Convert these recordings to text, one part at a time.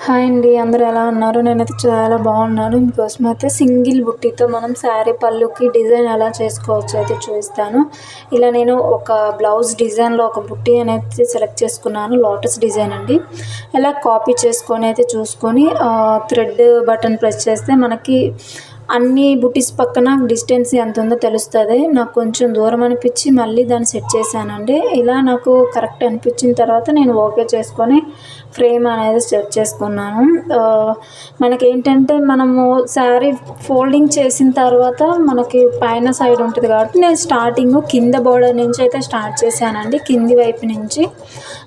Hi అండి, అందరూ ఎలా ఉన్నారు? నేనైతే చాలా బాగున్నాను. మీకోసం అయితే సింగిల్ బుట్టీతో మనం శారీ పళ్ళుకి డిజైన్ ఎలా చేసుకోవచ్చు అయితే చూపిస్తాను. ఇలా నేను ఒక బ్లౌజ్ డిజైన్లో ఒక బుట్టీ అనేది సెలెక్ట్ చేసుకున్నాను. లోటస్ డిజైన్ అండి. ఇలా కాపీ చేసుకొని అయితే చూసుకొని థ్రెడ్ బటన్ ప్రెస్ చేస్తే మనకి అన్ని బుట్టీస్ పక్కన డిస్టెన్స్ ఎంత ఉందో తెలుస్తుంది. నాకు కొంచెం దూరం అనిపించి మళ్ళీ దాన్ని సెట్ చేశానండి. ఇలా నాకు కరెక్ట్ అనిపించిన తర్వాత నేను ఓకే చేసుకొని ఫ్రేమ్ అనేది సెట్ చేసుకున్నాను. మనకేంటంటే మనము శారీ ఫోల్డింగ్ చేసిన తర్వాత మనకి పైన సైడ్ ఉంటుంది కాబట్టి నేను స్టార్టింగ్ కింద బోర్డర్ నుంచి అయితే స్టార్ట్ చేశానండి, కింది వైపు నుంచి.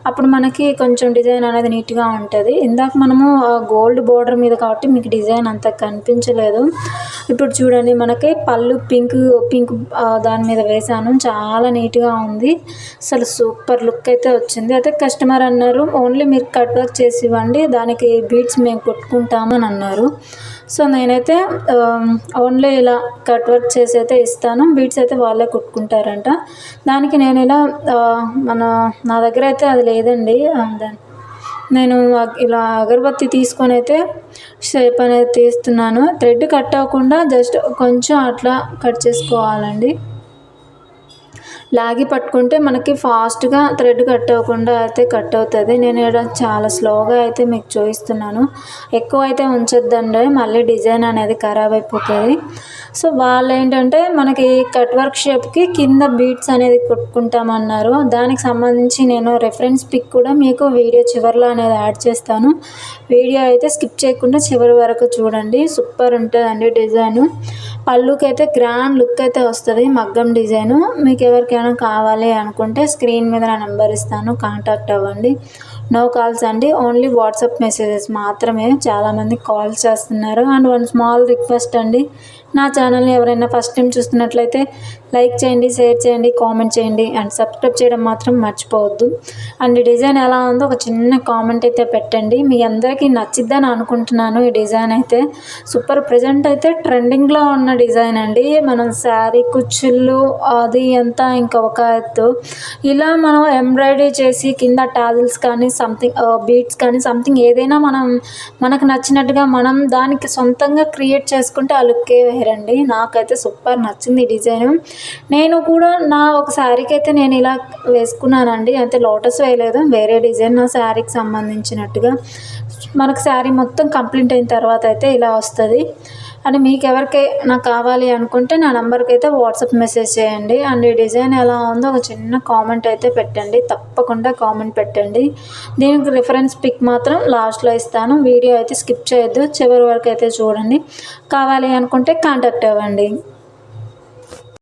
అప్పుడు మనకి కొంచెం డిజైన్ అనేది నీట్గా ఉంటుంది. ఇందాక మనము గోల్డ్ బోర్డర్ మీద కాబట్టి మీకు డిజైన్ అంత కనిపించలేదు. ఇప్పుడు చూడండి, మనకి పళ్ళు పింక్ దాని మీద వేసాను. చాలా నీట్గా ఉంది, అసలు సూపర్ లుక్ అయితే వచ్చింది. అయితే కస్టమర్ అన్నారు, ఓన్లీ మీరు కట్ వర్క్ చేసి ఇవ్వండి, దానికి బీడ్స్ మేము కొట్టుకుంటామని అన్నారు. సో నేనైతే ఓన్లీ ఇలా కట్ వర్క్ చేసి అయితే ఇస్తాను, బీడ్స్ అయితే వాళ్ళే కుట్టుకుంటారంట. దానికి నేను ఇలా నా దగ్గర అయితే అది లేదండి. నేను ఇలా అగరబత్తి తీసుకొని అయితే షేప్ అనేది తీస్తున్నాను. థ్రెడ్ కట్ అవ్వకుండా జస్ట్ కొంచెం అట్లా కట్ చేసుకోవాలండి. లాగి పట్టుకుంటే మనకి ఫాస్ట్గా థ్రెడ్ కట్ అవ్వకుండా అయితే కట్ అవుతుంది. నేను ఇక్కడ చాలా స్లోగా అయితే మీకు చూపిస్తున్నాను. ఎక్కువ అయితే ఉంచొద్దండి, మళ్ళీ డిజైన్ అనేది ఖరాబ్ అయిపోతుంది. సో వాళ్ళు ఏంటంటే మనకి కట్ వర్క్ షేప్కి కింద బీడ్స్ అనేది కుట్టుకుంటామన్నారు. దానికి సంబంధించి నేను రెఫరెన్స్ పిక్ కూడా మీకు వీడియో చివరిలో అనేది యాడ్ చేస్తాను. వీడియో అయితే స్కిప్ చేయకుండా చివరి వరకు చూడండి, సూపర్ ఉంటుందండి డిజైను. పళ్ళుకి అయితే గ్రాండ్ లుక్ అయితే వస్తుంది, మగ్గం డిజైను. మీకు ఎవరికైనా కావాలి అనుకుంటే స్క్రీన్ మీద నా నెంబర్ ఇస్తాను, కాంటాక్ట్ అవ్వండి. నో కాల్స్ అండి, ఓన్లీ వాట్సాప్ మెసేజెస్ మాత్రమే. చాలామంది కాల్స్ చేస్తున్నారు. అండ్ వన్ స్మాల్ రిక్వెస్ట్ అండి, నా ఛానల్ని ఎవరైనా ఫస్ట్ టైం చూస్తున్నట్లయితే లైక్ చేయండి, షేర్ చేయండి, కామెంట్ చేయండి అండ్ సబ్స్క్రైబ్ చేయడం మాత్రం మర్చిపోవద్దు. అండ్ డిజైన్ ఎలా ఉందో ఒక చిన్న కామెంట్ అయితే పెట్టండి. మీ అందరికీ నచ్చిద్దని అనుకుంటున్నాను. ఈ డిజైన్ అయితే సూపర్. ప్రజెంట్ అయితే ట్రెండింగ్లో ఉన్న డిజైన్ అండి. మనం శారీ కుచ్చుళ్ళు అది అంతా ఇంకా ఒక ఎత్తు. ఇలా మనం ఎంబ్రాయిడరీ చేసి కింద టాజిల్స్ కానీ సంథింగ్ బీడ్స్ కానీ సంథింగ్ ఏదైనా మనకు నచ్చినట్టుగా మనం దానికి సొంతంగా క్రియేట్ చేసుకుంటే ఆ లుక్కే వేరండి. నాకైతే సూపర్ నచ్చింది ఈ డిజైను. నేను కూడా నా ఒక శారీకి అయితే నేను ఇలా వేసుకున్నానండి. అయితే లోటస్ వేయలేదు, వేరే డిజైన్ నా శారీకి సంబంధించినట్టుగా. మనకు శారీ మొత్తం కంప్లీట్ అయిన తర్వాత అయితే ఇలా వస్తుంది. అని మీకు ఎవరికైనా కావాలి అనుకుంటే నా నెంబర్కి అయితే వాట్సాప్ మెసేజ్ చేయండి. అండ్ ఈ డిజైన్ ఎలా ఉందో ఒక చిన్న కామెంట్ అయితే పెట్టండి, తప్పకుండా కామెంట్ పెట్టండి. దీనికి రిఫరెన్స్ పిక్ మాత్రం లాస్ట్లో ఇస్తాను. వీడియో అయితే స్కిప్ చేయొద్దు, చివరి వరకు అయితే చూడండి. కావాలి అనుకుంటే కాంటాక్ట్ అవ్వండి.